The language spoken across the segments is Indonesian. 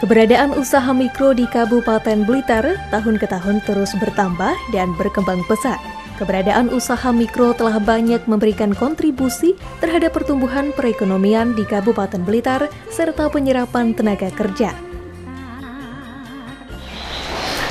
Keberadaan usaha mikro di Kabupaten Blitar tahun ke tahun terus bertambah dan berkembang pesat. Keberadaan usaha mikro telah banyak memberikan kontribusi terhadap pertumbuhan perekonomian di Kabupaten Blitar serta penyerapan tenaga kerja.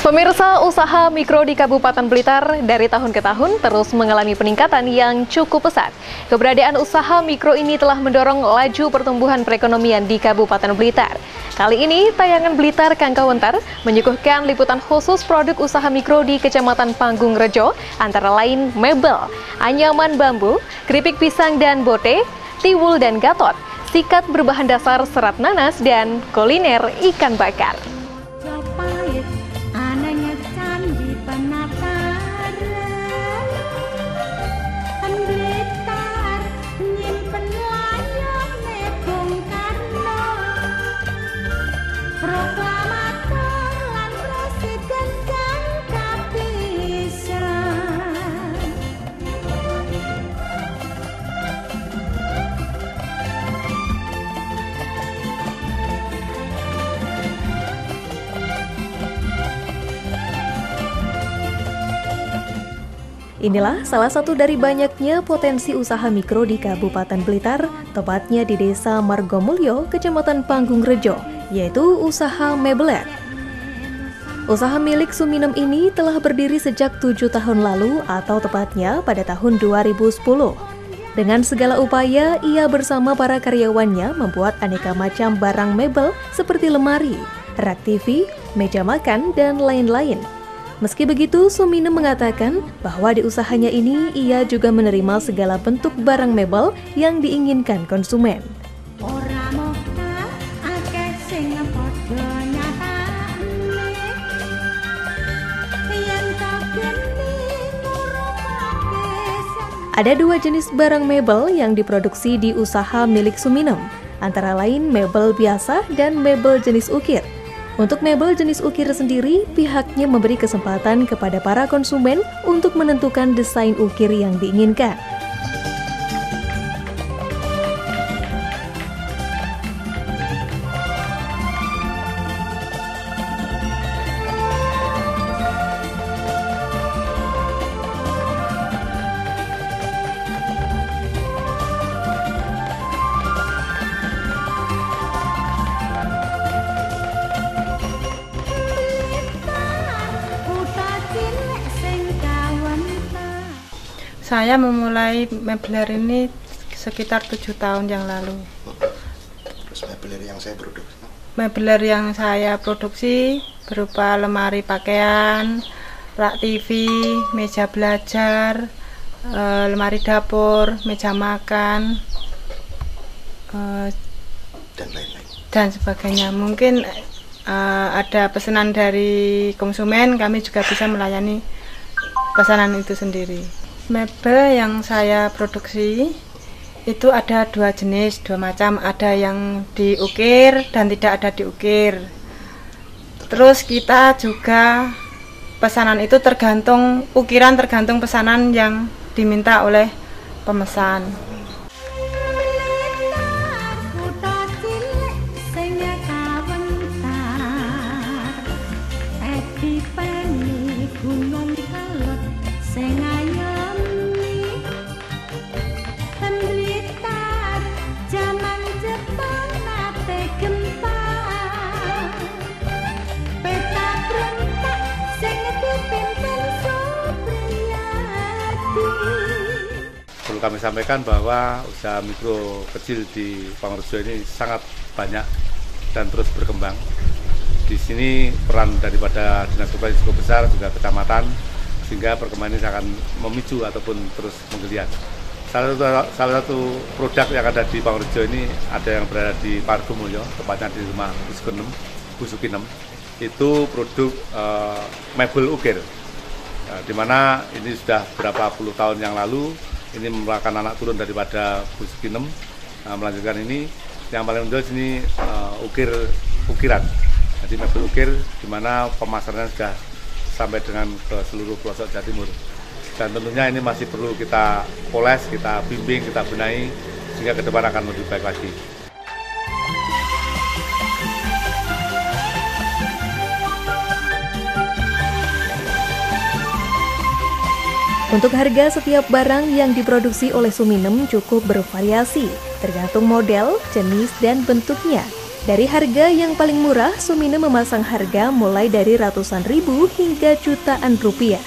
Pemirsa, usaha mikro di Kabupaten Blitar dari tahun ke tahun terus mengalami peningkatan yang cukup pesat. Keberadaan usaha mikro ini telah mendorong laju pertumbuhan perekonomian di Kabupaten Blitar. Kali ini, tayangan Blitar Kangkawentar menyuguhkan liputan khusus produk usaha mikro di Kecamatan Panggung Rejo, antara lain mebel, anyaman bambu, keripik pisang dan bote, tiwul dan gatot, sikat berbahan dasar serat nanas, dan kuliner ikan bakar. Inilah salah satu dari banyaknya potensi usaha mikro di Kabupaten Blitar, tepatnya di Desa Margomulyo, Kecamatan Panggung Rejo, yaitu usaha mebeler. Usaha milik Suminem ini telah berdiri sejak 7 tahun lalu atau tepatnya pada tahun 2010. Dengan segala upaya, ia bersama para karyawannya membuat aneka macam barang mebel seperti lemari, rak TV, meja makan, dan lain-lain. Meski begitu, Suminem mengatakan bahwa di usahanya ini ia juga menerima segala bentuk barang mebel yang diinginkan konsumen. Ada 2 jenis barang mebel yang diproduksi di usaha milik Suminem, antara lain mebel biasa dan mebel jenis ukir. Untuk mebel jenis ukir sendiri, pihaknya memberi kesempatan kepada para konsumen untuk menentukan desain ukir yang diinginkan. Saya memulai mebeler ini sekitar 7 tahun yang lalu. Terus mebeler yang saya produksi? Mebeler yang saya produksi berupa lemari pakaian, rak TV, meja belajar, lemari dapur, meja makan, dan lain-lain. Dan sebagainya. Mungkin ada pesanan dari konsumen, kami juga bisa melayani pesanan itu sendiri. Mebel yang saya produksi itu ada 2 jenis, 2 macam. Ada yang diukir dan tidak ada diukir. Terus kita juga pesanan itu tergantung ukiran, tergantung pesanan yang diminta oleh pemesan. Kami sampaikan bahwa usaha mikro kecil di Pangrejo ini sangat banyak dan terus berkembang. Di sini peran daripada dinas koperasi cukup besar, juga kecamatan, sehingga perkembangan ini akan memicu ataupun terus menggeliat. Salah satu produk yang ada di Pangrejo ini ada yang berada di Margomulyo, tepatnya di rumah Busukinem. Itu produk mebel ukir, di mana ini sudah berapa puluh tahun yang lalu. Ini merupakan anak turun daripada Busukinem. Melanjutkan ini, yang paling menonjol sini ukiran. Jadi mebel ukir, di mana pemasarannya sudah sampai dengan ke seluruh pelosok Jawa Timur. Dan tentunya ini masih perlu kita poles, kita bimbing, kita benahi, sehingga ke depan akan lebih baik lagi. Untuk harga setiap barang yang diproduksi oleh Suminem cukup bervariasi, tergantung model, jenis, dan bentuknya. Dari harga yang paling murah, Suminem memasang harga mulai dari ratusan ribu hingga jutaan rupiah.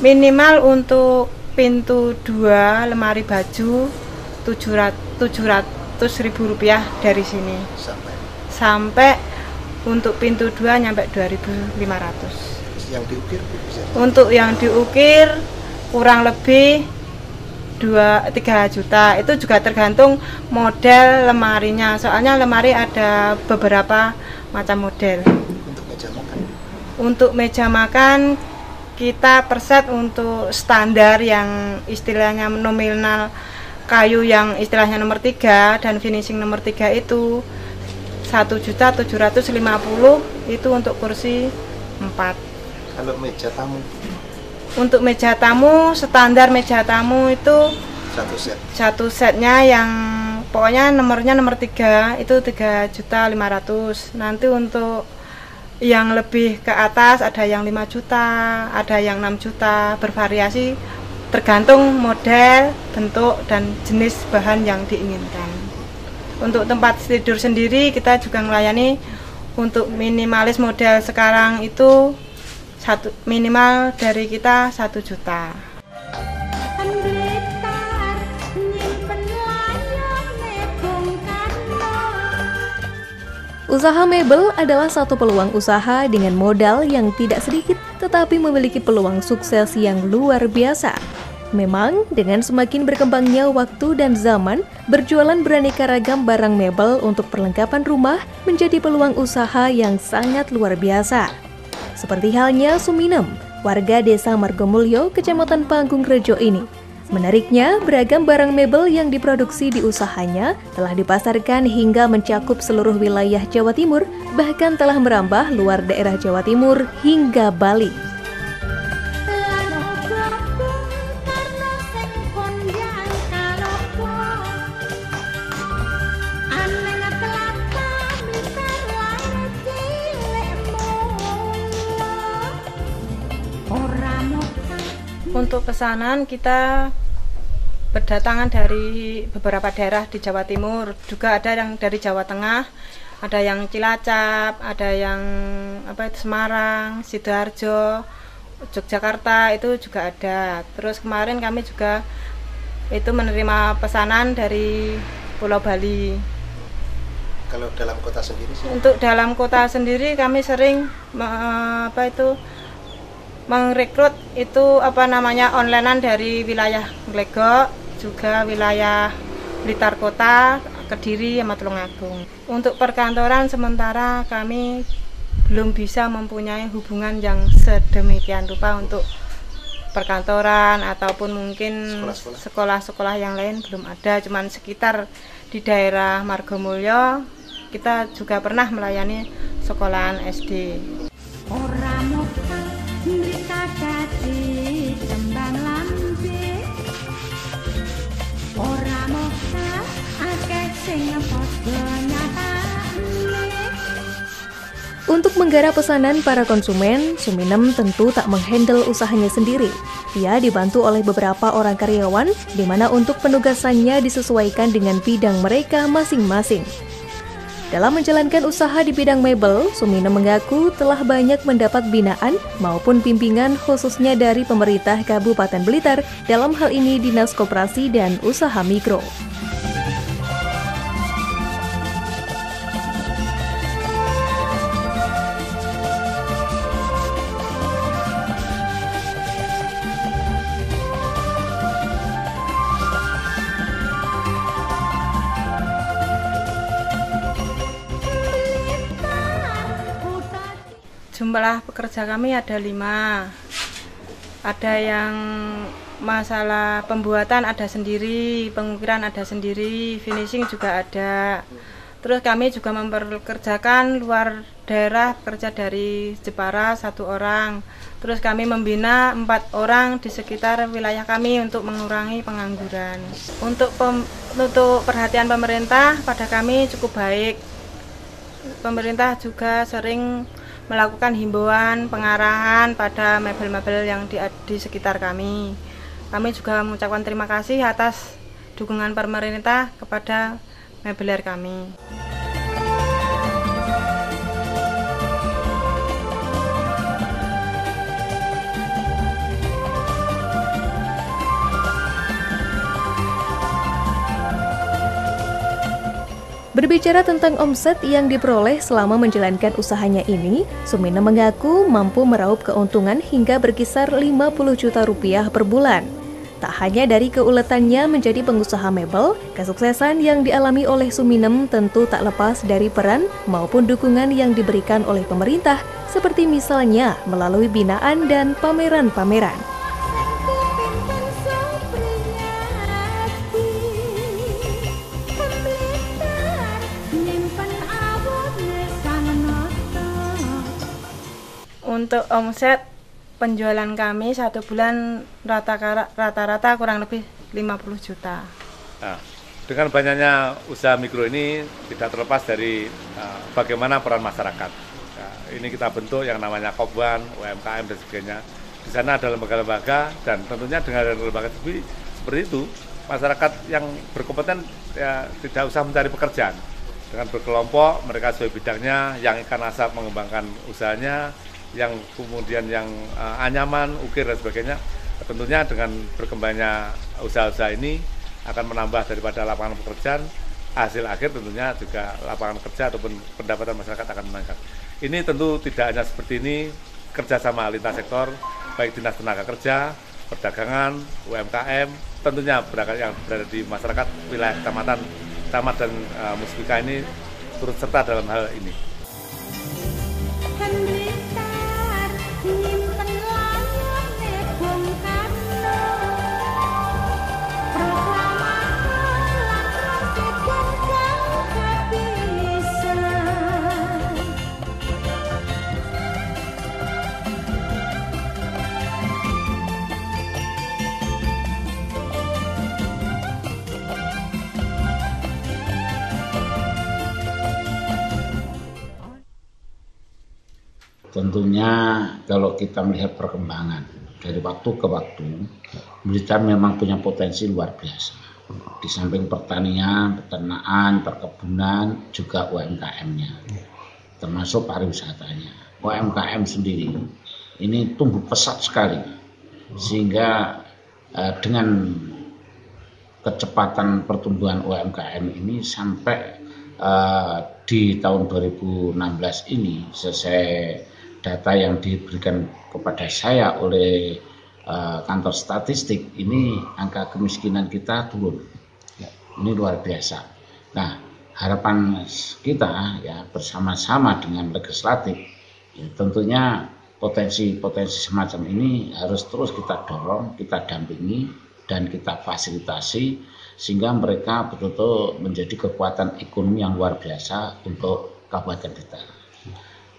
Minimal untuk pintu 2 lemari baju 700.000 rupiah dari sini. Sampai untuk pintu 2 nyampe 2.500. Yang diukir bisa? Untuk yang diukir kurang lebih 2-3 juta. Itu juga tergantung model lemarinya. Soalnya lemari ada beberapa macam model. Untuk meja makan? Untuk meja makan kita per set untuk standar yang istilahnya nominal kayu yang istilahnya nomor 3 dan finishing nomor 3 itu 1.750.000 itu untuk kursi 4. Kalau meja tamu? Untuk meja tamu, standar meja tamu itu satu setnya yang pokoknya nomornya nomor 3 itu 3.500.000. Nanti untuk yang lebih ke atas ada yang 5 juta, ada yang 6 juta, bervariasi tergantung model, bentuk, dan jenis bahan yang diinginkan. Untuk tempat tidur sendiri kita juga melayani untuk minimalis model sekarang itu minimal dari kita 1 juta. Usaha mebel adalah satu peluang usaha dengan modal yang tidak sedikit, tetapi memiliki peluang sukses yang luar biasa. Memang, dengan semakin berkembangnya waktu dan zaman, berjualan beraneka ragam barang mebel untuk perlengkapan rumah menjadi peluang usaha yang sangat luar biasa. Seperti halnya Suminem, warga Desa Margomulyo, Kecamatan Panggungrejo ini. Menariknya, beragam barang mebel yang diproduksi di usahanya telah dipasarkan hingga mencakup seluruh wilayah Jawa Timur, bahkan telah merambah luar daerah Jawa Timur hingga Bali. Untuk pesanan kita berdatangan dari beberapa daerah di Jawa Timur, juga ada yang dari Jawa Tengah, ada yang Cilacap, ada yang Semarang, Sidoarjo, Yogyakarta itu juga ada. Terus kemarin kami juga itu menerima pesanan dari Pulau Bali. Kalau dalam kota sendiri sih? Untuk dalam kota sendiri kami sering merekrut itu onlinean dari wilayah Glegok, juga wilayah Blitar Kota, Kediri, sama Tulungagung. Untuk perkantoran sementara kami belum bisa mempunyai hubungan yang sedemikian rupa untuk perkantoran ataupun mungkin sekolah-sekolah yang lain belum ada, cuman sekitar di daerah Margomulyo kita juga pernah melayani sekolahan SD. Untuk menggarap pesanan para konsumen, Suminem tentu tak menghandle usahanya sendiri. Dia dibantu oleh beberapa orang karyawan, di mana untuk penugasannya disesuaikan dengan bidang mereka masing-masing. Dalam menjalankan usaha di bidang mebel, Suminem mengaku telah banyak mendapat binaan maupun bimbingan khususnya dari pemerintah Kabupaten Blitar, dalam hal ini Dinas Koperasi dan Usaha Mikro. Jumlah pekerja kami ada 5. Ada yang masalah pembuatan ada sendiri, pengukiran ada sendiri, finishing juga ada. Terus kami juga memperkerjakan luar daerah, pekerja dari Jepara 1 orang. Terus kami membina 4 orang di sekitar wilayah kami untuk mengurangi pengangguran. Untuk perhatian pemerintah pada kami cukup baik. Pemerintah juga sering melakukan himbauan, pengarahan pada mebel-mebel yang di sekitar kami. Kami juga mengucapkan terima kasih atas dukungan pemerintah kepada mebeler kami. Berbicara tentang omset yang diperoleh selama menjalankan usahanya ini, Suminem mengaku mampu meraup keuntungan hingga berkisar 50 juta rupiah per bulan. Tak hanya dari keuletannya menjadi pengusaha mebel, kesuksesan yang dialami oleh Suminem tentu tak lepas dari peran maupun dukungan yang diberikan oleh pemerintah, seperti misalnya melalui binaan dan pameran-pameran. Untuk omset penjualan kami 1 bulan rata-rata kurang lebih 50 juta. Nah, dengan banyaknya usaha mikro ini tidak terlepas dari bagaimana peran masyarakat. Nah, ini kita bentuk yang namanya Kopban, UMKM dan sebagainya. Di sana ada lembaga-lembaga dan tentunya dengan lembaga seperti itu, masyarakat yang berkompeten ya, tidak usah mencari pekerjaan. Dengan berkelompok, mereka sesuai bidangnya, yang ikan asap mengembangkan usahanya, yang kemudian yang anyaman, ukir dan sebagainya. Tentunya dengan berkembangnya usaha-usaha ini akan menambah daripada lapangan pekerjaan, hasil akhir tentunya juga lapangan kerja ataupun pendapatan masyarakat akan meningkat. Ini tentu tidak hanya seperti ini, kerjasama lintas sektor, baik Dinas Tenaga Kerja, Perdagangan, UMKM, tentunya yang berada di masyarakat wilayah kecamatan, camat dan Musbika ini turut serta dalam hal ini. Tentunya kalau kita melihat perkembangan dari waktu ke waktu, Blitar memang punya potensi luar biasa. Di samping pertanian, peternakan, perkebunan, juga UMKM-nya, termasuk pariwisatanya. UMKM sendiri ini tumbuh pesat sekali, sehingga dengan kecepatan pertumbuhan UMKM ini sampai di tahun 2016 ini, selesai data yang diberikan kepada saya oleh kantor statistik, ini angka kemiskinan kita turun. Ini luar biasa. Nah, harapan kita ya bersama-sama dengan legislatif, ya, tentunya potensi-potensi semacam ini harus terus kita dorong, kita dampingi, dan kita fasilitasi sehingga mereka betul-betul menjadi kekuatan ekonomi yang luar biasa untuk Kabupaten Blitar.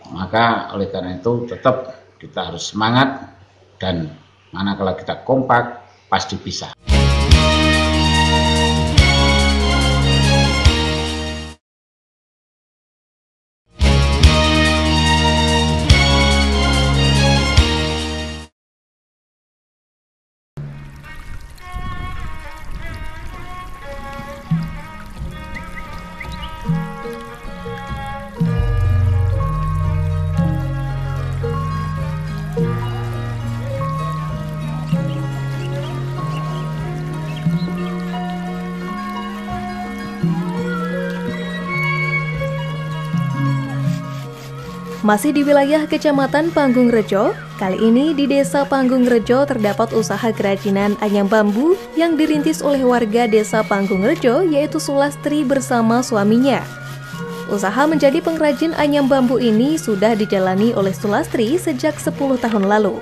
Maka oleh karena itu tetap kita harus semangat, dan manakala kita kompak pasti bisa. Masih di wilayah Kecamatan Panggungrejo, kali ini di Desa Panggungrejo terdapat usaha kerajinan anyam bambu yang dirintis oleh warga Desa Panggungrejo, yaitu Sulastri bersama suaminya. Usaha menjadi pengrajin anyam bambu ini sudah dijalani oleh Sulastri sejak 10 tahun lalu.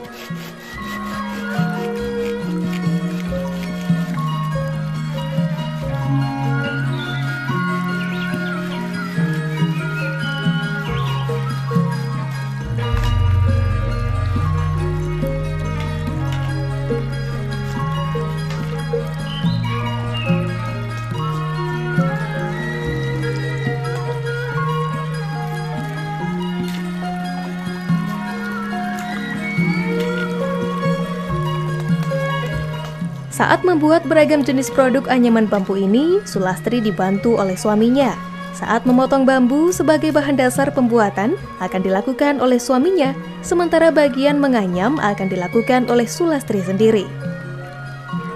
Saat membuat beragam jenis produk anyaman bambu ini, Sulastri dibantu oleh suaminya. Saat memotong bambu sebagai bahan dasar pembuatan akan dilakukan oleh suaminya, sementara bagian menganyam akan dilakukan oleh Sulastri sendiri.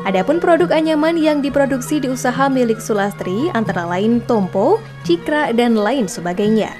Adapun produk anyaman yang diproduksi di usaha milik Sulastri antara lain tompo, cikra, dan lain sebagainya.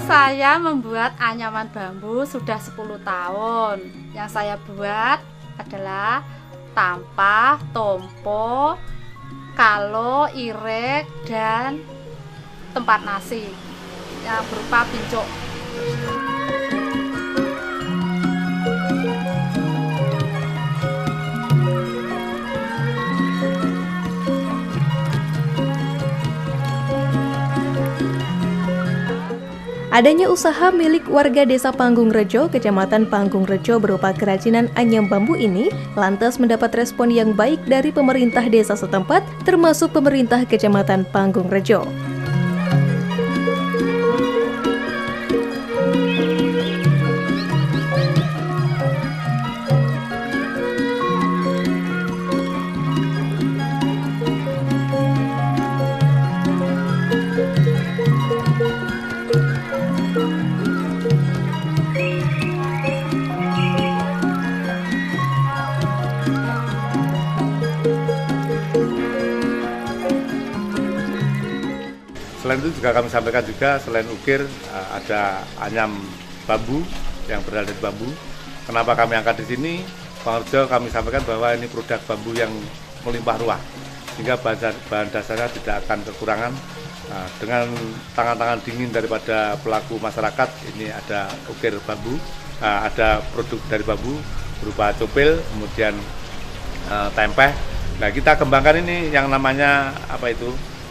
Saya membuat anyaman bambu sudah 10 tahun. Yang saya buat adalah tampah, tompo, kalo, irek, dan tempat nasi yang berupa pincuk. Adanya usaha milik warga Desa Panggungrejo, Kecamatan Panggungrejo berupa kerajinan anyam bambu ini lantas mendapat respon yang baik dari pemerintah desa setempat, termasuk pemerintah Kecamatan Panggungrejo. Selain itu juga kami sampaikan juga, selain ukir ada anyam bambu yang berasal dari bambu. Kenapa kami angkat di sini? Panggungrejo kami sampaikan bahwa ini produk bambu yang melimpah ruah, sehingga bahan dasarnya tidak akan kekurangan. Dengan tangan-tangan dingin daripada pelaku masyarakat, ini ada ukir bambu, ada produk dari bambu berupa copil, kemudian tempeh. Nah, kita kembangkan ini yang namanya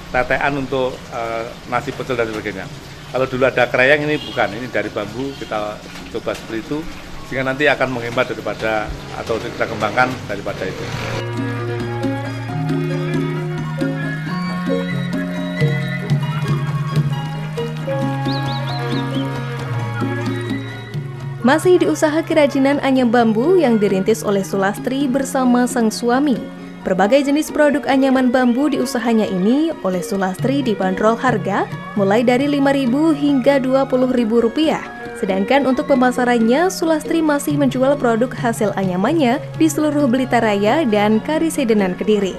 tetean untuk nasi pecel dan sebagainya. Kalau dulu ada kreyeng, ini bukan, ini dari bambu, kita coba seperti itu sehingga nanti akan menghemat daripada atau kita kembangkan daripada itu. Masih di usaha kerajinan anyam bambu yang dirintis oleh Sulastri bersama sang suami. Berbagai jenis produk anyaman bambu di usahanya ini oleh Sulastri dibanderol harga mulai dari Rp5.000 hingga Rp20.000. Sedangkan untuk pemasarannya, Sulastri masih menjual produk hasil anyamannya di seluruh Blitaraya dan Karisedenan Kediri.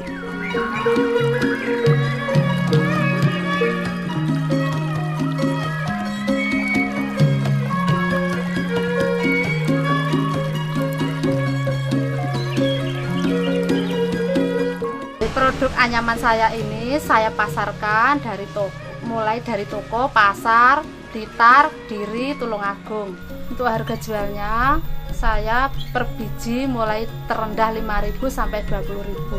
Produk anyaman saya ini saya pasarkan mulai dari toko, pasar, Blitar, Kediri, Tulungagung. Untuk harga jualnya saya per biji mulai terendah Rp5.000 sampai Rp20.000.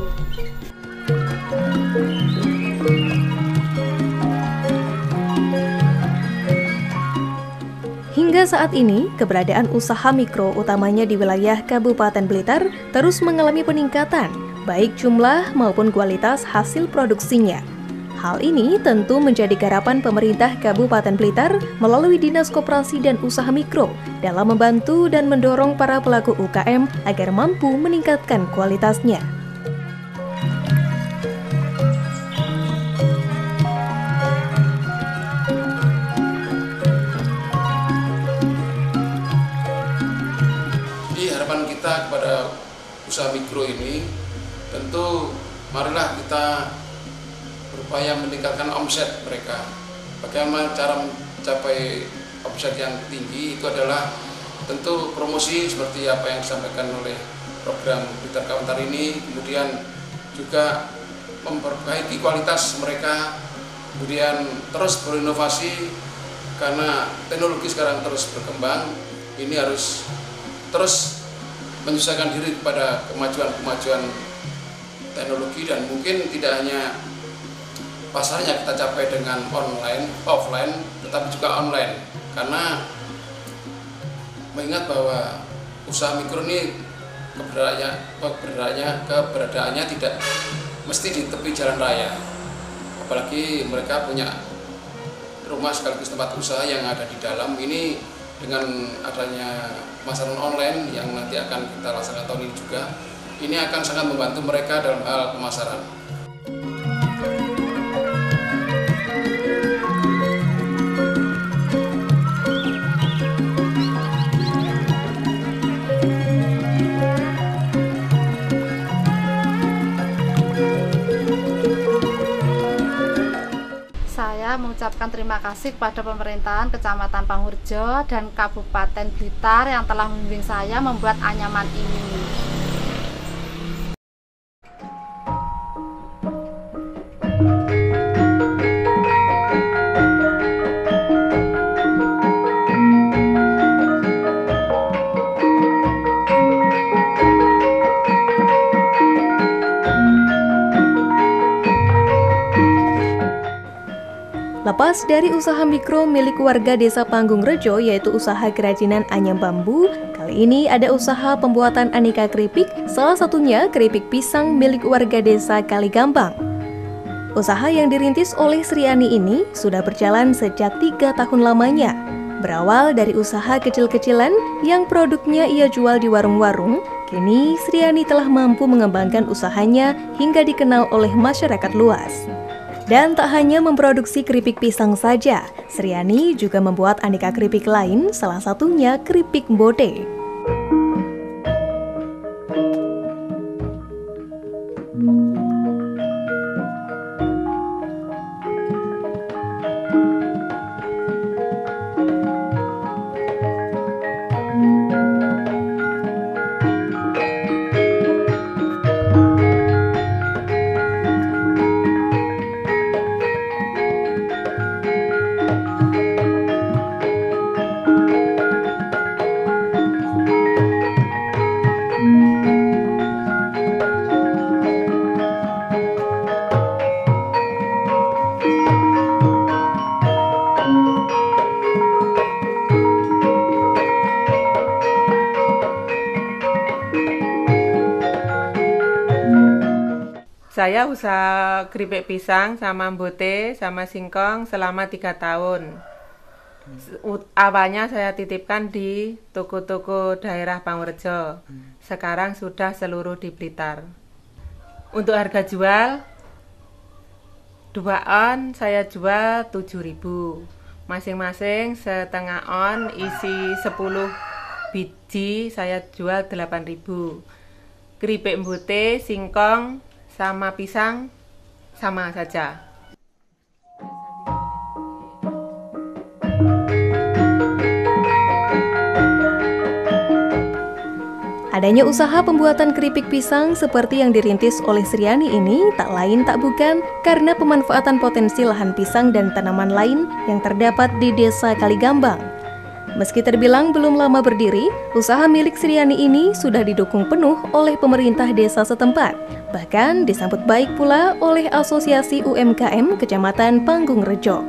Hingga saat ini, keberadaan usaha mikro utamanya di wilayah Kabupaten Blitar terus mengalami peningkatan, baik jumlah maupun kualitas hasil produksinya. Hal ini tentu menjadi garapan pemerintah Kabupaten Blitar melalui Dinas Koperasi dan Usaha Mikro dalam membantu dan mendorong para pelaku UKM agar mampu meningkatkan kualitasnya. Jadi harapan kita kepada usaha mikro ini tentu marilah kita berupaya meningkatkan omset mereka. Bagaimana cara mencapai omset yang tinggi itu adalah tentu promosi seperti apa yang disampaikan oleh program Blitar Kawentar ini, kemudian juga memperbaiki kualitas mereka, kemudian terus berinovasi karena teknologi sekarang terus berkembang. Ini harus terus menyesuaikan diri kepada kemajuan teknologi, dan mungkin tidak hanya pasarnya kita capai dengan online, offline, tetapi juga online. Karena mengingat bahwa usaha mikro ini keberadaannya tidak mesti di tepi jalan raya. Apalagi mereka punya rumah sekaligus tempat usaha yang ada di dalam. Ini dengan adanya pemasaran online yang nanti akan kita laksanakan tahun ini juga, ini akan sangat membantu mereka dalam hal pemasaran. Saya mengucapkan terima kasih kepada pemerintahan Kecamatan Pangurjo dan Kabupaten Blitar yang telah membimbing saya membuat anyaman ini. Lepas dari usaha mikro milik warga desa Panggungrejo, yaitu usaha kerajinan anyam bambu, kali ini ada usaha pembuatan aneka keripik, salah satunya keripik pisang milik warga desa Kaligambang. Usaha yang dirintis oleh Sriani ini sudah berjalan sejak 3 tahun lamanya. Berawal dari usaha kecil-kecilan yang produknya ia jual di warung-warung, kini Sriani telah mampu mengembangkan usahanya hingga dikenal oleh masyarakat luas. Dan tak hanya memproduksi keripik pisang saja, Sriani juga membuat aneka keripik lain, salah satunya keripik bote. Saya usaha keripik pisang sama bote sama singkong selama 3 tahun. Awalnya saya titipkan di toko-toko daerah Pangurjo. Sekarang sudah seluruh di Blitar. Untuk harga jual 2 on saya jual 7.000. Masing-masing setengah on isi 10 biji saya jual 8.000. Keripik bote, singkong sama pisang sama saja. Adanya usaha pembuatan keripik pisang seperti yang dirintis oleh Sriani ini tak lain tak bukan karena pemanfaatan potensi lahan pisang dan tanaman lain yang terdapat di desa Kaligambang. Meski terbilang belum lama berdiri, usaha milik Sriani ini sudah didukung penuh oleh pemerintah desa setempat. Bahkan disambut baik pula oleh Asosiasi UMKM Kecamatan Panggungrejo.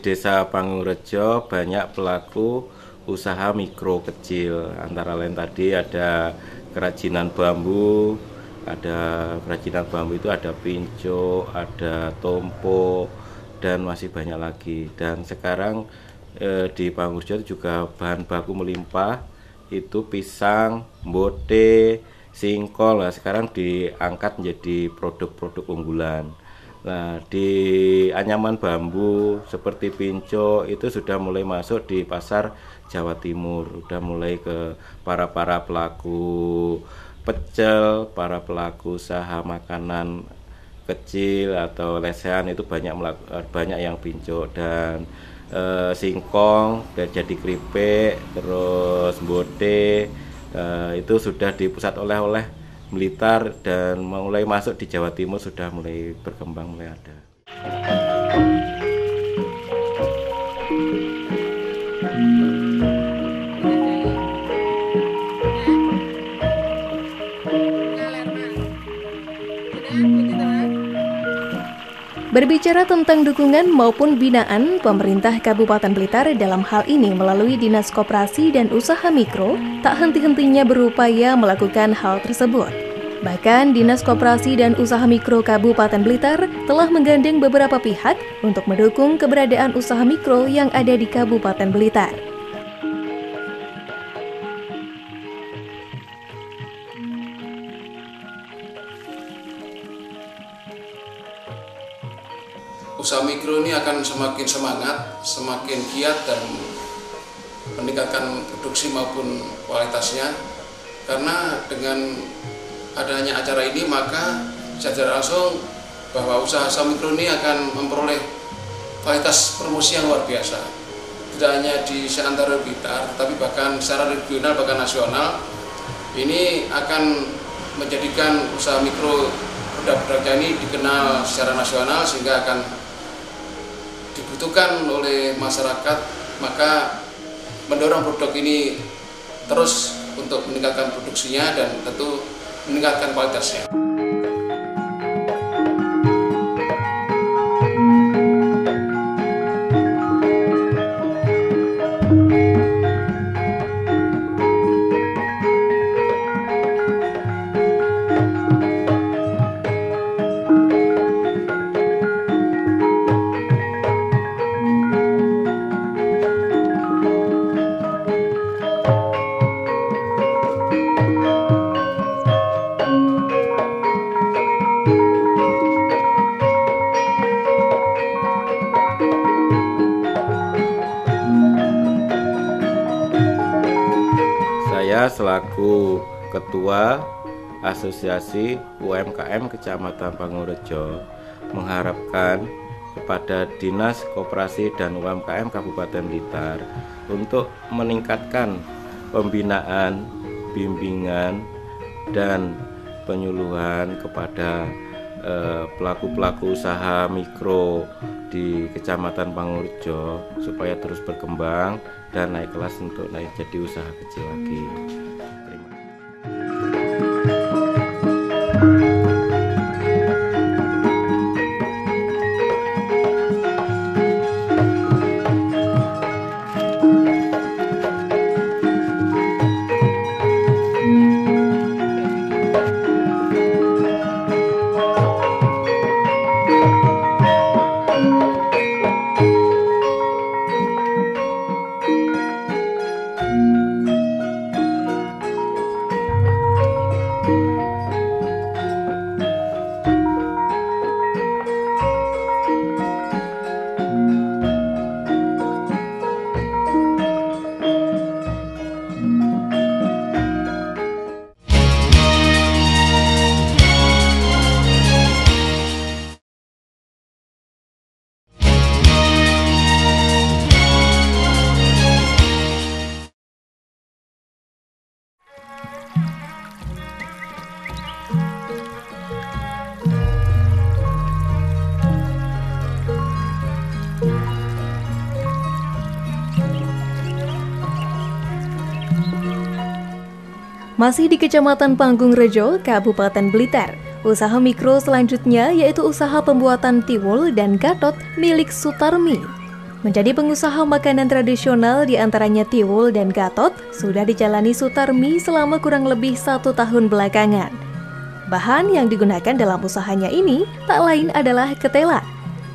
Desa Pangungrejo banyak pelaku usaha mikro kecil, antara lain tadi ada kerajinan bambu, itu ada pinco, ada tompo, dan masih banyak lagi. Dan sekarang di Pangungrejo juga bahan baku melimpah, itu pisang, mbote, singkong. Nah, sekarang diangkat menjadi produk-produk unggulan. Nah, di anyaman bambu seperti pinco itu sudah mulai masuk di pasar Jawa Timur, sudah mulai ke para pelaku pecel, para pelaku usaha makanan kecil atau lesehan, itu banyak yang pinco. Dan singkong dan jadi keripik, terus mbote, itu sudah di pusat oleh-oleh Blitar dan mulai masuk di Jawa Timur, sudah mulai berkembang, mulai ada. Berbicara tentang dukungan maupun binaan, pemerintah Kabupaten Blitar dalam hal ini melalui Dinas Koperasi dan Usaha Mikro tak henti-hentinya berupaya melakukan hal tersebut. Bahkan Dinas Koperasi dan Usaha Mikro Kabupaten Blitar telah menggandeng beberapa pihak untuk mendukung keberadaan usaha mikro yang ada di Kabupaten Blitar. Usaha mikro ini akan semakin semangat, semakin giat dan meningkatkan produksi maupun kualitasnya. Karena dengan adanya acara ini maka secara langsung bahwa usaha mikro ini akan memperoleh kualitas promosi yang luar biasa. Tidak hanya di seantero Blitar, tapi bahkan secara regional bahkan nasional. Ini akan menjadikan usaha mikro produk-produknya ini dikenal secara nasional sehingga akan dibutuhkan oleh masyarakat, maka mendorong produk ini terus untuk meningkatkan produksinya dan tentu meningkatkan kualitasnya. Selaku Ketua Asosiasi UMKM Kecamatan Pangungrejo mengharapkan kepada Dinas Koperasi dan UMKM Kabupaten Blitar untuk meningkatkan pembinaan, bimbingan, dan penyuluhan kepada pelaku-pelaku usaha mikro di Kecamatan Pangungrejo supaya terus berkembang dan naik kelas untuk naik jadi usaha kecil lagi. Terima kasih. Masih di Kecamatan Pangungrejo, Kabupaten Blitar, usaha mikro selanjutnya yaitu usaha pembuatan tiwul dan gatot milik Sutarmi. Menjadi pengusaha makanan tradisional diantaranya tiwul dan gatot sudah dijalani Sutarmi selama kurang lebih 1 tahun belakangan. Bahan yang digunakan dalam usahanya ini tak lain adalah ketela.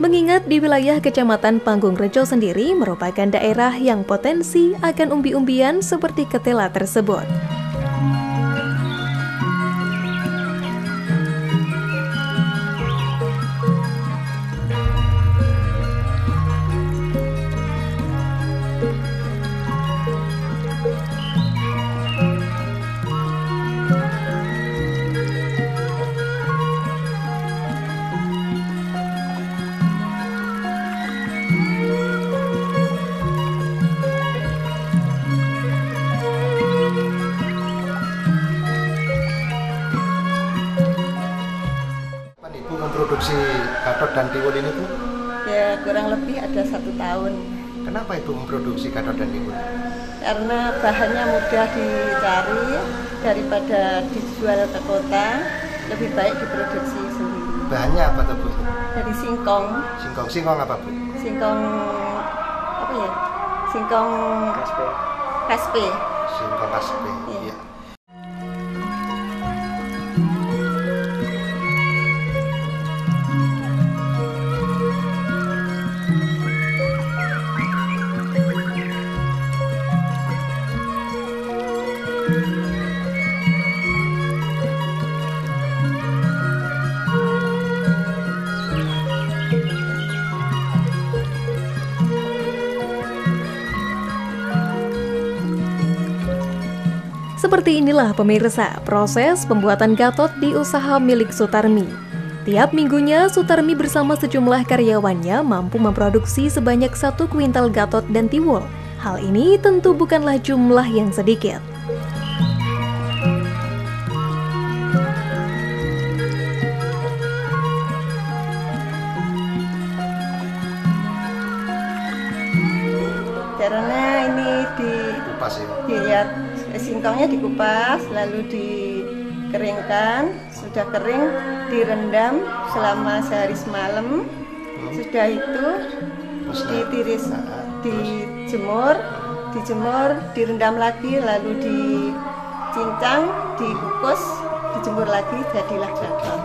Mengingat di wilayah Kecamatan Panggungrejo sendiri merupakan daerah yang potensi akan umbi-umbian seperti ketela tersebut. Produksi gatot dan tiwul ini Bu? Ya kurang lebih ada 1 tahun. Kenapa Ibu memproduksi gatot dan tiwul? Karena bahannya mudah dicari, daripada dijual ke kota, lebih baik diproduksi sendiri. Bahannya apa tuh Bu? Dari singkong. Singkong apa Bu? Singkong apa ya? Singkong kaspe. Singkong kaspe. Iya. Seperti inilah pemirsa proses pembuatan gatot di usaha milik Sutarmi. Tiap minggunya Sutarmi bersama sejumlah karyawannya mampu memproduksi sebanyak 1 kuintal gatot dan tiwul. Hal ini tentu bukanlah jumlah yang sedikit. Karena ini dilihat singkongnya dikupas, lalu dikeringkan, sudah kering direndam selama sehari semalam. Sudah itu ditiris, dijemur, direndam lagi, lalu dicincang, dikukus, dijemur lagi, jadilah gatot.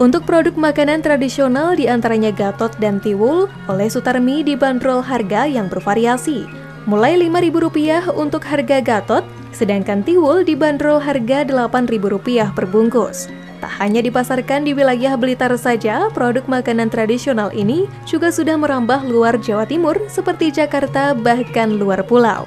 Untuk produk makanan tradisional diantaranya gatot dan tiwul oleh Sutarmi dibanderol harga yang bervariasi. Mulai Rp5.000 untuk harga gatot, sedangkan tiwul dibanderol harga Rp8.000 per bungkus. Tak hanya dipasarkan di wilayah Blitar saja, produk makanan tradisional ini juga sudah merambah luar Jawa Timur seperti Jakarta bahkan luar pulau.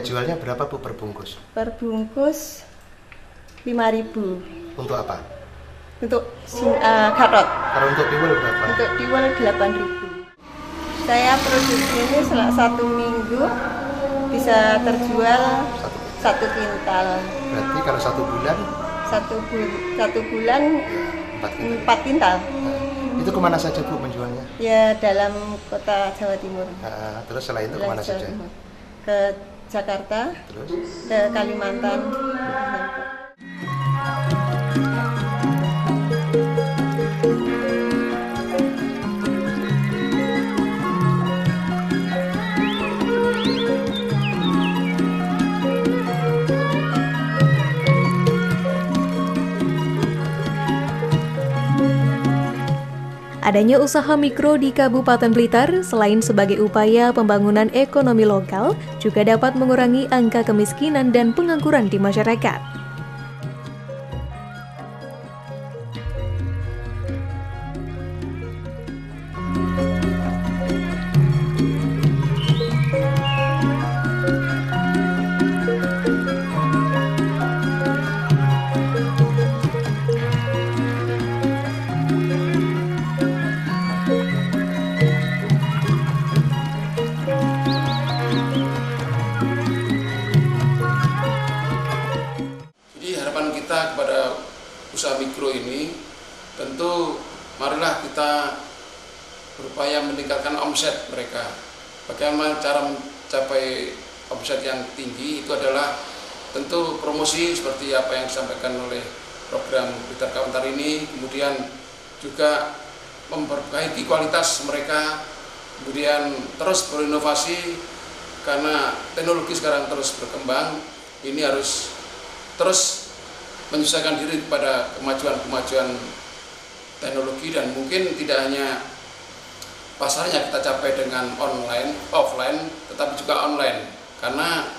Jualnya berapa Bu per bungkus? Per bungkus 5.000. Untuk apa? Untuk gatot. Kalau untuk tiwul berapa? Untuk tiwul 8.000. Saya produksi ini selama 1 minggu bisa terjual 1 kintal. Berarti kalau 1 bulan? 1 bulan 4 kintal. Itu kemana saja Bu menjualnya? Ya dalam kota Jawa Timur. Terus selain itu kemana saja? Ke Jakarta, terus ke Kalimantan. Adanya usaha mikro di Kabupaten Blitar selain sebagai upaya pembangunan ekonomi lokal, juga dapat mengurangi angka kemiskinan dan pengangguran di masyarakat. Kita kepada usaha mikro ini, tentu marilah kita berupaya meningkatkan omset mereka. Bagaimana cara mencapai omset yang tinggi itu adalah tentu promosi seperti apa yang disampaikan oleh program Blitar Kawentar ini, kemudian juga memperbaiki kualitas mereka, kemudian terus berinovasi karena teknologi sekarang terus berkembang. Ini harus terus menyesuaikan diri kepada kemajuan teknologi, dan mungkin tidak hanya pasarnya kita capai dengan online, offline, tetapi juga online, karena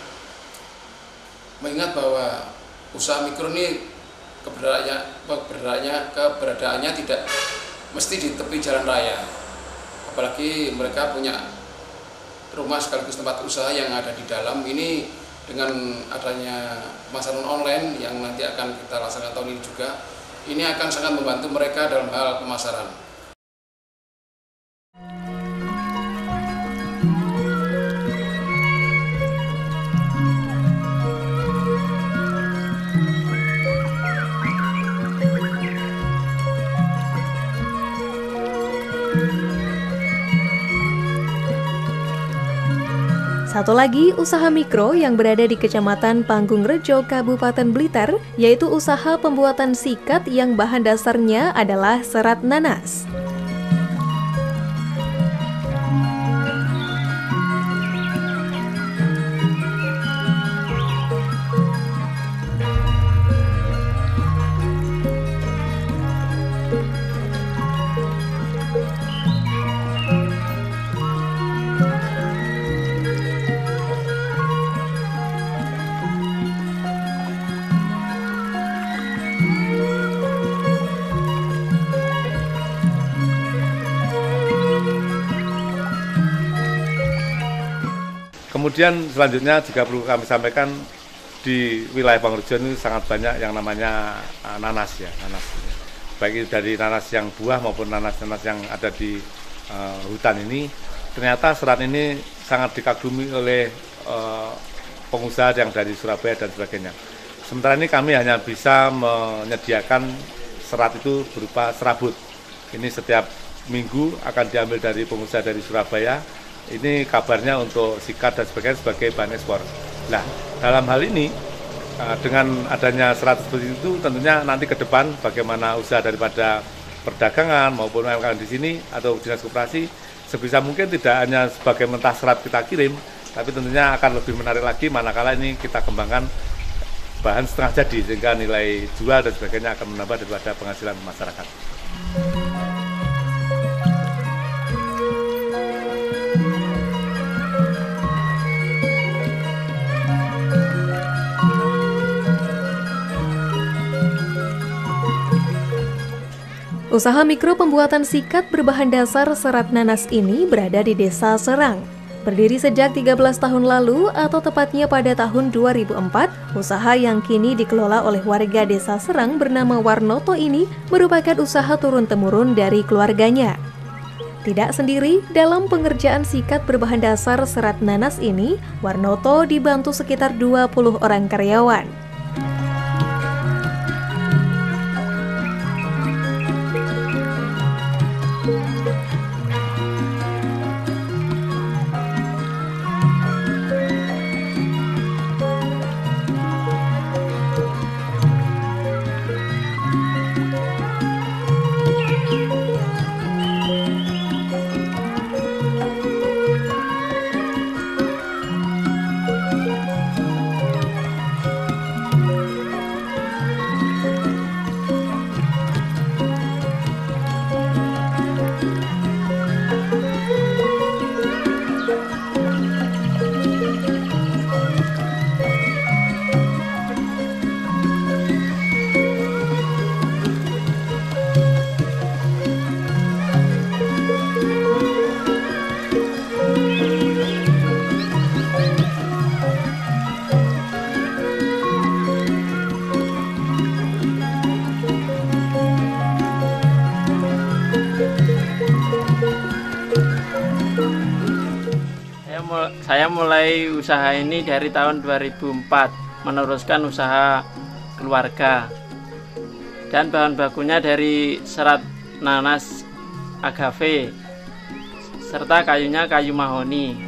mengingat bahwa usaha mikro ini keberadaannya tidak mesti di tepi jalan raya, apalagi mereka punya rumah sekaligus tempat usaha yang ada di dalam. Ini dengan adanya pemasaran online yang nanti akan kita laksanakan tahun ini juga, ini akan sangat membantu mereka dalam hal pemasaran. Satu lagi usaha mikro yang berada di Kecamatan Panggungrejo, Kabupaten Blitar, yaitu usaha pembuatan sikat yang bahan dasarnya adalah serat nanas. Kemudian selanjutnya juga perlu kami sampaikan, di wilayah Panggungrejo ini sangat banyak yang namanya nanas ya, nanas. Baik dari nanas yang buah maupun nanas-nanas yang ada di hutan ini. Ternyata serat ini sangat dikagumi oleh pengusaha yang dari Surabaya dan sebagainya. Sementara ini kami hanya bisa menyediakan serat itu berupa serabut. Ini setiap minggu akan diambil dari pengusaha dari Surabaya. Ini kabarnya untuk sikat dan sebagainya sebagai bahan ekspor. Nah, dalam hal ini dengan adanya serat seperti itu, tentunya nanti ke depan bagaimana usaha daripada perdagangan maupun UMKM di sini atau dinas koperasi sebisa mungkin tidak hanya sebagai mentah serat kita kirim, tapi tentunya akan lebih menarik lagi manakala ini kita kembangkan bahan setengah jadi, sehingga nilai jual dan sebagainya akan menambah daripada penghasilan masyarakat. Usaha mikro pembuatan sikat berbahan dasar serat nanas ini berada di Desa Serang. Berdiri sejak 13 tahun lalu atau tepatnya pada tahun 2004, usaha yang kini dikelola oleh warga Desa Serang bernama Warnoto ini merupakan usaha turun-temurun dari keluarganya. Tidak sendiri, dalam pengerjaan sikat berbahan dasar serat nanas ini, Warnoto dibantu sekitar 20 orang karyawan. memulai usaha ini dari tahun 2004, meneruskan usaha keluarga. Dan bahan bakunya dari serat nanas agave, serta kayunya kayu mahoni.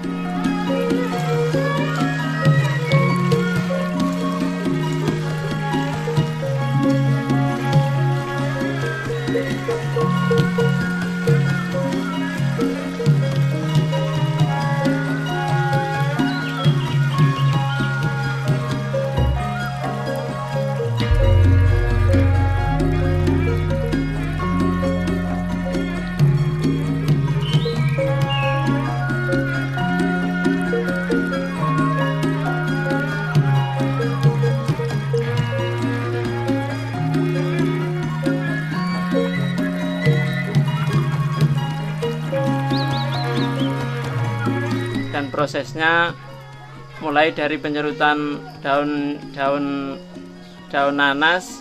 Dan prosesnya mulai dari penyerutan daun nanas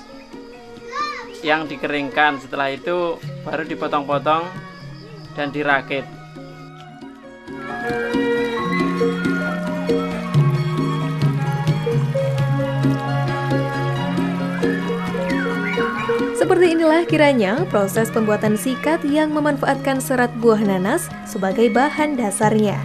yang dikeringkan, setelah itu baru dipotong-potong dan dirakit. Seperti inilah kiranya proses pembuatan sikat yang memanfaatkan serat buah nanas sebagai bahan dasarnya.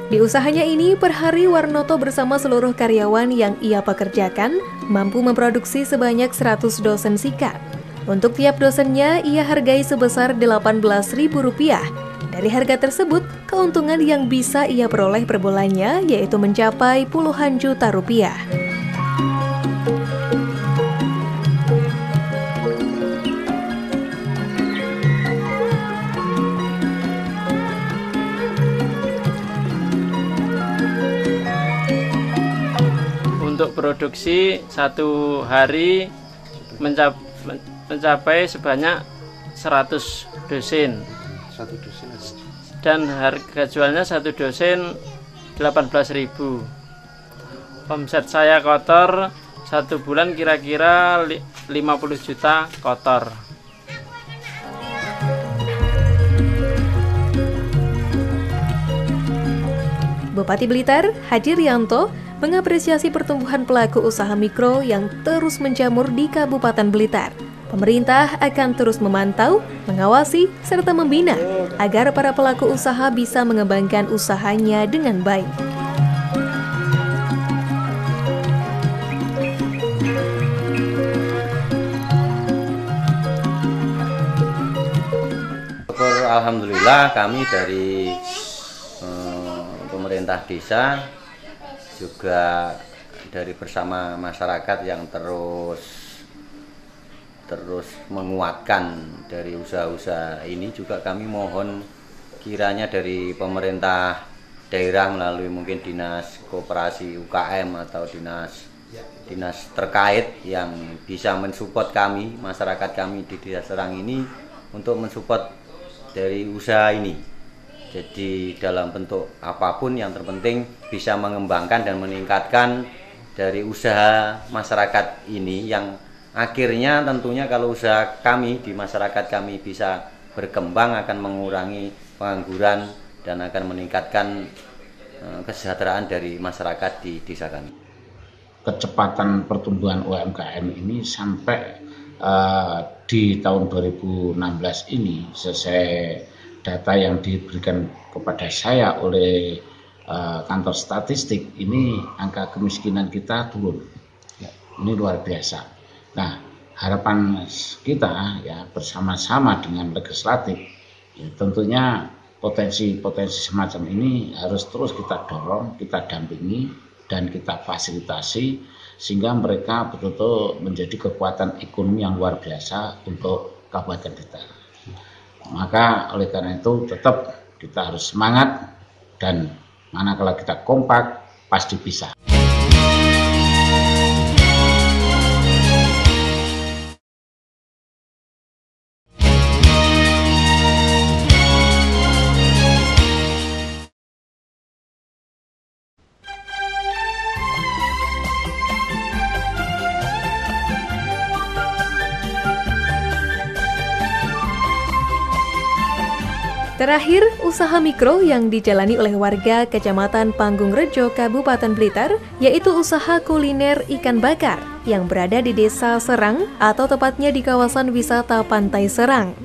Di usahanya ini, per hari Warnoto bersama seluruh karyawan yang ia pekerjakan mampu memproduksi sebanyak 100 dosen sikat. Untuk tiap dosennya, ia hargai sebesar Rp18.000. Dari harga tersebut, keuntungan yang bisa ia peroleh per bulannya yaitu mencapai puluhan juta rupiah. Untuk produksi satu hari mencapai sebanyak 100 dosen. Satu dosen. Dan harga jualnya satu dosen 18.000. Omset saya kotor satu bulan kira-kira 50 juta kotor. Bupati Blitar, Haji Rianto, mengapresiasi pertumbuhan pelaku usaha mikro yang terus menjamur di Kabupaten Blitar. Pemerintah akan terus memantau, mengawasi, serta membina agar para pelaku usaha bisa mengembangkan usahanya dengan baik. Alhamdulillah kami dari pemerintah desa juga dari bersama masyarakat yang terus menguatkan dari usaha-usaha ini, juga kami mohon kiranya dari pemerintah daerah melalui mungkin dinas koperasi UKM atau dinas terkait yang bisa mensupport kami, masyarakat kami di Desa Serang ini untuk mensupport dari usaha ini. Jadi dalam bentuk apapun yang terpenting bisa mengembangkan dan meningkatkan dari usaha masyarakat ini, yang akhirnya tentunya kalau usaha kami di masyarakat kami bisa berkembang akan mengurangi pengangguran dan akan meningkatkan kesejahteraan dari masyarakat di desa kami. Kecepatan pertumbuhan UMKM ini sampai di tahun 2016 ini, sesuai data yang diberikan kepada saya oleh kantor statistik, ini angka kemiskinan kita turun. Ini luar biasa. Nah, harapan kita ya bersama-sama dengan legislatif, ya, tentunya potensi-potensi semacam ini harus terus kita dorong, kita dampingi, dan kita fasilitasi sehingga mereka betul-betul menjadi kekuatan ekonomi yang luar biasa untuk Kabupaten Blitar. Maka oleh karena itu tetap kita harus semangat, dan manakala kita kompak pasti bisa. Terakhir, usaha mikro yang dijalani oleh warga Kecamatan Panggungrejo, Kabupaten Blitar, yaitu usaha kuliner ikan bakar yang berada di Desa Serang atau tepatnya di kawasan wisata Pantai Serang.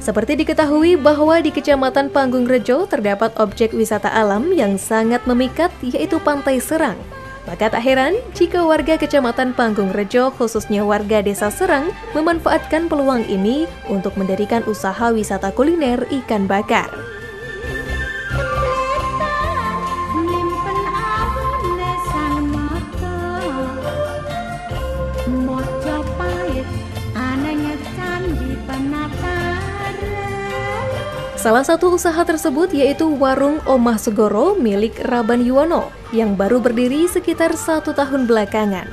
Seperti diketahui bahwa di Kecamatan Panggungrejo terdapat objek wisata alam yang sangat memikat, yaitu Pantai Serang. Maka tak heran jika warga Kecamatan Panggungrejo, khususnya warga Desa Serang, memanfaatkan peluang ini untuk mendirikan usaha wisata kuliner ikan bakar. Salah satu usaha tersebut yaitu Warung Omah Segoro milik Raban Yuwono yang baru berdiri sekitar 1 tahun belakangan.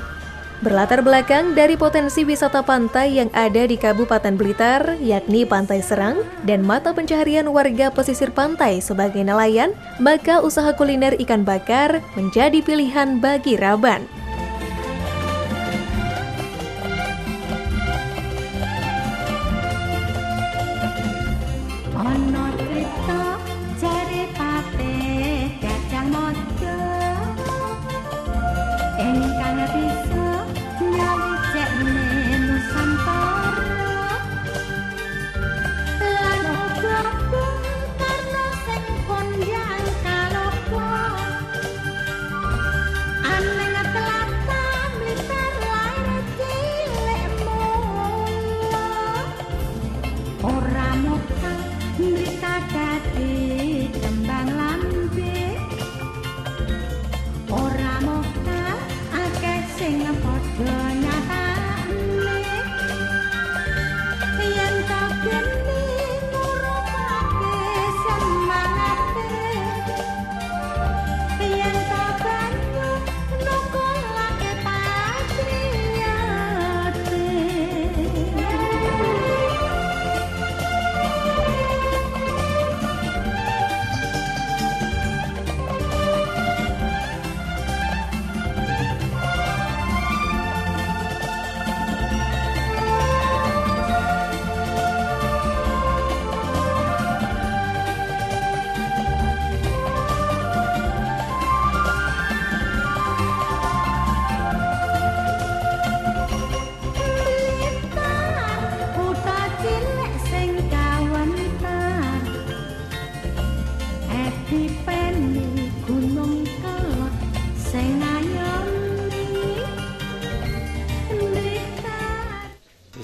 Berlatar belakang dari potensi wisata pantai yang ada di Kabupaten Blitar, yakni Pantai Serang, dan mata pencaharian warga pesisir pantai sebagai nelayan, maka usaha kuliner ikan bakar menjadi pilihan bagi Raban.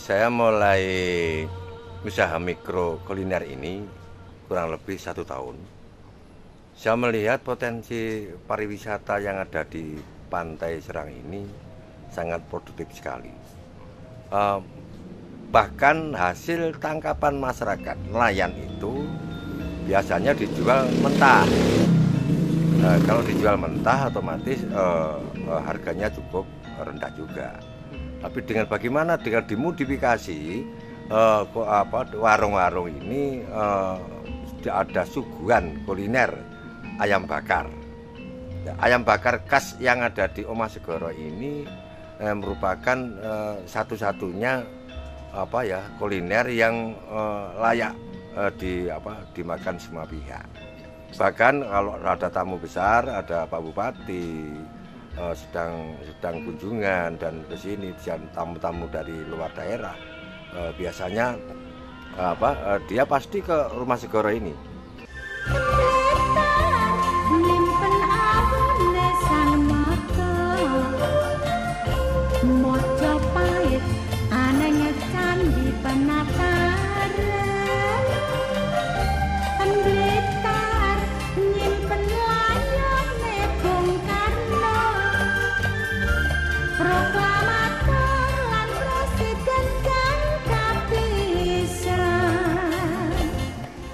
Saya mulai usaha mikro kuliner ini kurang lebih 1 tahun. Saya melihat potensi pariwisata yang ada di Pantai Serang ini sangat produktif sekali. Bahkan hasil tangkapan masyarakat nelayan itu biasanya dijual mentah. Kalau dijual mentah otomatis harganya cukup rendah juga. Tapi dengan bagaimana dengan dimodifikasi warung-warung ini ada suguhan kuliner ayam bakar. Ayam bakar khas yang ada di Omah Segoro ini merupakan satu-satunya kuliner yang layak dimakan semua pihak. Bahkan kalau ada tamu besar, ada Pak Bupati sedang kunjungan dan ke sini tamu-tamu dari luar daerah, biasanya dia pasti ke Rumah Segoro ini.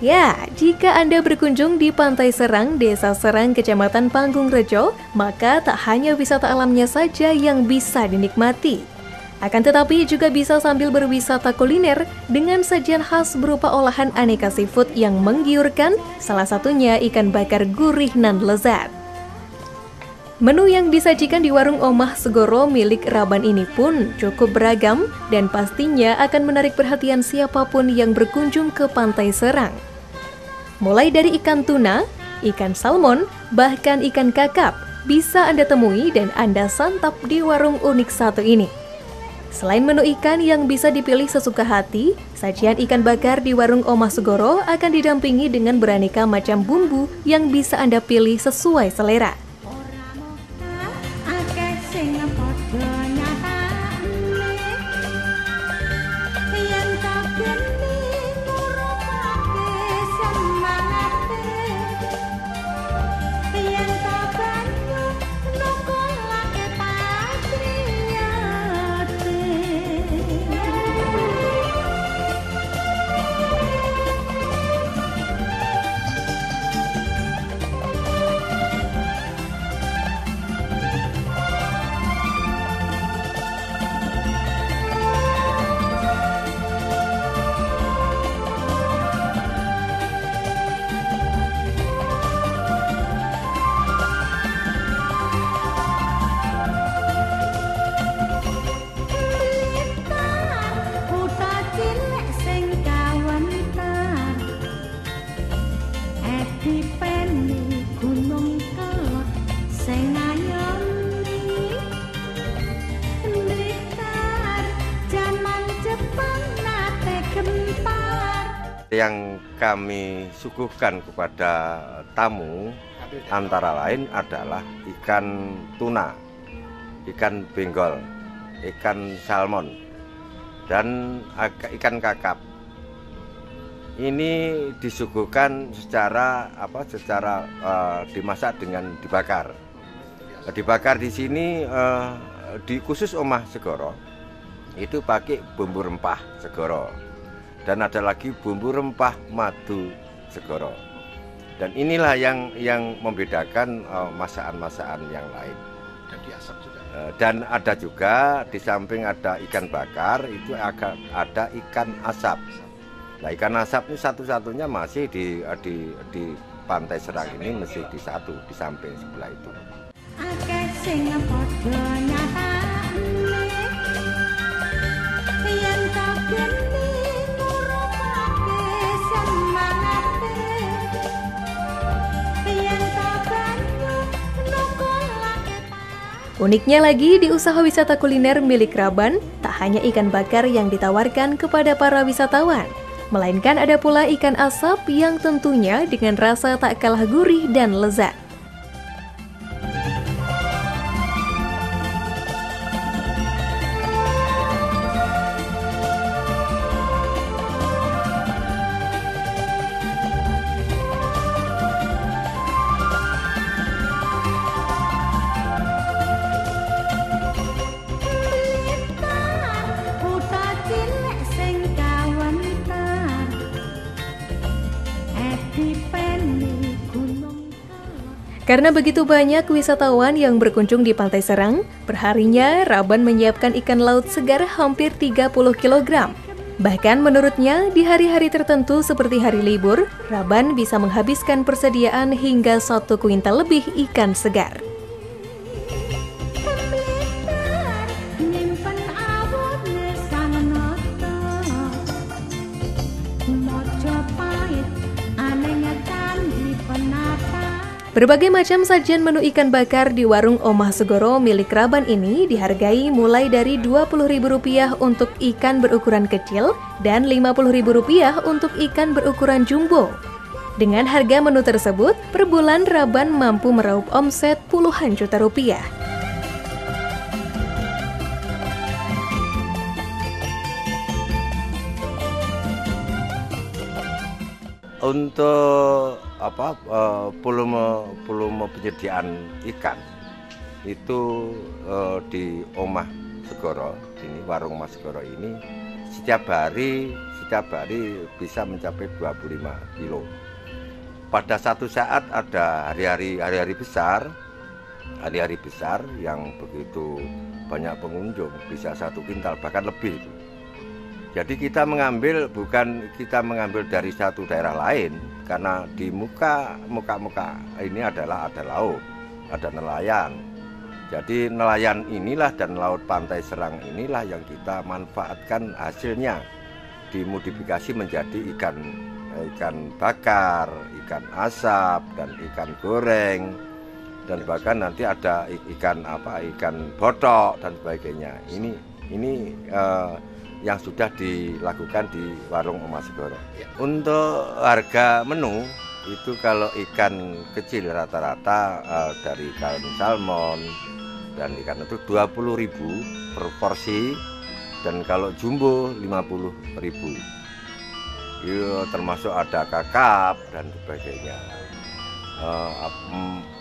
Ya, jika Anda berkunjung di Pantai Serang, Desa Serang, Kecamatan Panggungrejo, maka tak hanya wisata alamnya saja yang bisa dinikmati. Akan tetapi juga bisa sambil berwisata kuliner dengan sajian khas berupa olahan aneka seafood yang menggiurkan, salah satunya ikan bakar gurih nan lezat. Menu yang disajikan di Warung Omah Segoro milik Raban ini pun cukup beragam dan pastinya akan menarik perhatian siapapun yang berkunjung ke Pantai Serang. Mulai dari ikan tuna, ikan salmon, bahkan ikan kakap bisa Anda temui dan Anda santap di warung unik satu ini. Selain menu ikan yang bisa dipilih sesuka hati, sajian ikan bakar di warung Omah Segoro akan didampingi dengan beraneka macam bumbu yang bisa Anda pilih sesuai selera. Yang kami suguhkan kepada tamu antara lain adalah ikan tuna, ikan benggol, ikan salmon, dan ikan kakap. Ini disuguhkan secara dimasak dengan dibakar. Dibakar di sini di khusus Omah Segoro itu pakai bumbu rempah Segoro. Dan ada lagi bumbu rempah madu Segoro. Dan inilah yang membedakan masakan-masakan yang lain. Dan diasap juga. Dan ada juga di samping ada ikan bakar itu akan ada ikan asap. Nah, ikan asap ini satu-satunya masih di Pantai Serang ini masih di samping sebelah itu. Uniknya lagi di usaha wisata kuliner milik Raban, tak hanya ikan bakar yang ditawarkan kepada para wisatawan, melainkan ada pula ikan asap yang tentunya dengan rasa tak kalah gurih dan lezat. Karena begitu banyak wisatawan yang berkunjung di Pantai Serang, perharinya Raban menyiapkan ikan laut segar hampir 30 kg. Bahkan menurutnya, di hari-hari tertentu seperti hari libur, Raban bisa menghabiskan persediaan hingga 1 kuintal lebih ikan segar. Berbagai macam sajian menu ikan bakar di warung Omah Segoro milik Raban ini dihargai mulai dari Rp20.000 untuk ikan berukuran kecil dan Rp50.000 untuk ikan berukuran jumbo. Dengan harga menu tersebut, per bulan Raban mampu meraup omset puluhan juta rupiah. Untuk volume penyediaan ikan itu di Omah Segoro ini, warung Omah Segoro ini setiap hari bisa mencapai 25 kilo. Pada satu saat ada hari-hari besar yang begitu banyak pengunjung, bisa 1 kuintal bahkan lebih. Jadi kita bukan kita mengambil dari satu daerah lain, karena di muka ini ada laut, ada nelayan. Jadi nelayan inilah dan laut Pantai Serang inilah yang kita manfaatkan hasilnya, dimodifikasi menjadi ikan bakar, ikan asap, dan ikan goreng, dan bahkan nanti ada ikan botok dan sebagainya. Ini yang sudah dilakukan di warung Oma Segoro. Untuk harga menu itu kalau ikan kecil rata-rata dari ikan salmon dan ikan itu 20.000 per porsi, dan kalau jumbo 50.000. Itu termasuk ada kakap dan sebagainya.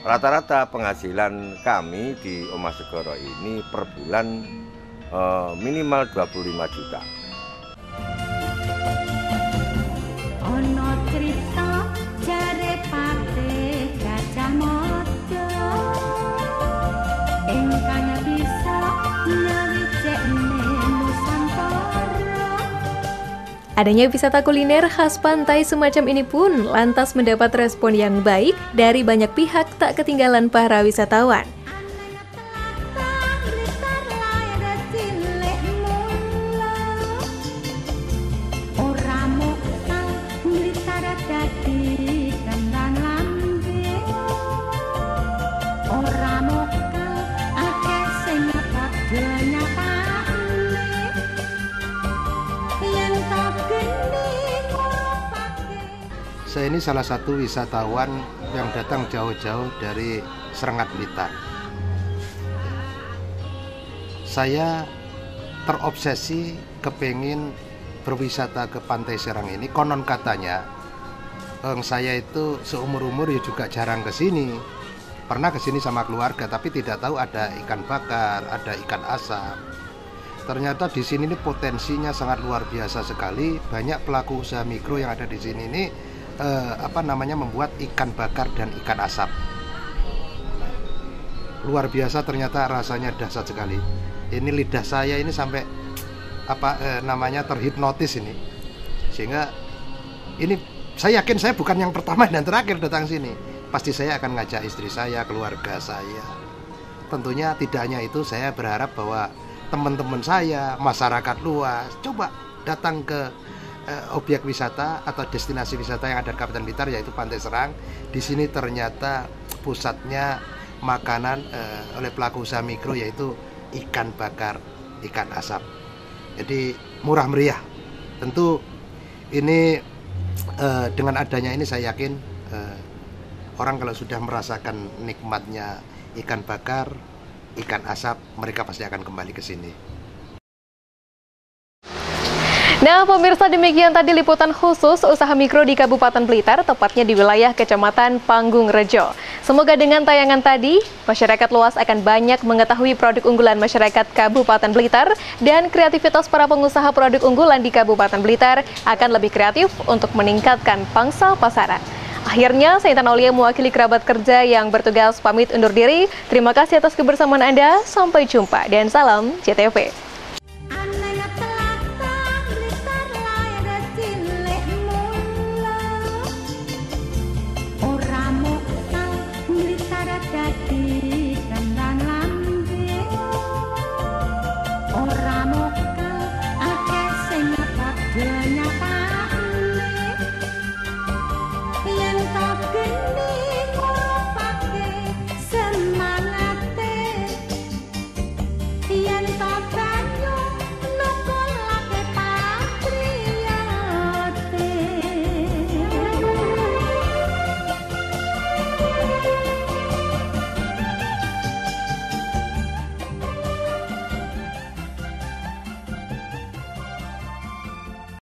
Rata-rata penghasilan kami di Oma Segoro ini per bulan minimal 25 juta. Ono cerita jare pate Gajah Mada ingkang bisa nyawicekne Nusantara. Adanya wisata kuliner khas pantai semacam ini pun lantas mendapat respon yang baik dari banyak pihak, tak ketinggalan para wisatawan. Saya ini salah satu wisatawan yang datang jauh-jauh dari Serengat Blitar. Saya terobsesi kepingin berwisata ke Pantai Serang ini. Konon katanya, saya itu seumur-umur ya juga jarang ke sini. Pernah ke sini sama keluarga, tapi tidak tahu ada ikan bakar, ada ikan asap. Ternyata di sini ini potensinya sangat luar biasa sekali. Banyak pelaku usaha mikro yang ada di sini ini membuat ikan bakar dan ikan asap. Luar biasa, ternyata rasanya dahsyat sekali. Ini lidah saya ini sampai terhipnotis ini. Sehingga ini saya yakin saya bukan yang pertama dan terakhir datang sini. Pasti saya akan ngajak istri saya, keluarga saya. Tentunya tidak hanya itu, saya berharap bahwa teman-teman saya, masyarakat luas, coba datang ke objek wisata atau destinasi wisata yang ada di Kabupaten Blitar, yaitu Pantai Serang. Di sini ternyata pusatnya makanan oleh pelaku usaha mikro, yaitu ikan bakar, ikan asap. Jadi murah meriah. Tentu ini dengan adanya ini saya yakin orang kalau sudah merasakan nikmatnya ikan bakar, ikan asap, mereka pasti akan kembali ke sini. Nah, pemirsa, demikian tadi liputan khusus usaha mikro di Kabupaten Blitar, tepatnya di wilayah Kecamatan Panggung Rejo. Semoga dengan tayangan tadi, masyarakat luas akan banyak mengetahui produk unggulan masyarakat Kabupaten Blitar, dan kreativitas para pengusaha produk unggulan di Kabupaten Blitar akan lebih kreatif untuk meningkatkan pangsa pasaran. Akhirnya, saya Intan Aulia mewakili kerabat kerja yang bertugas pamit undur diri. Terima kasih atas kebersamaan Anda, sampai jumpa dan salam JTV.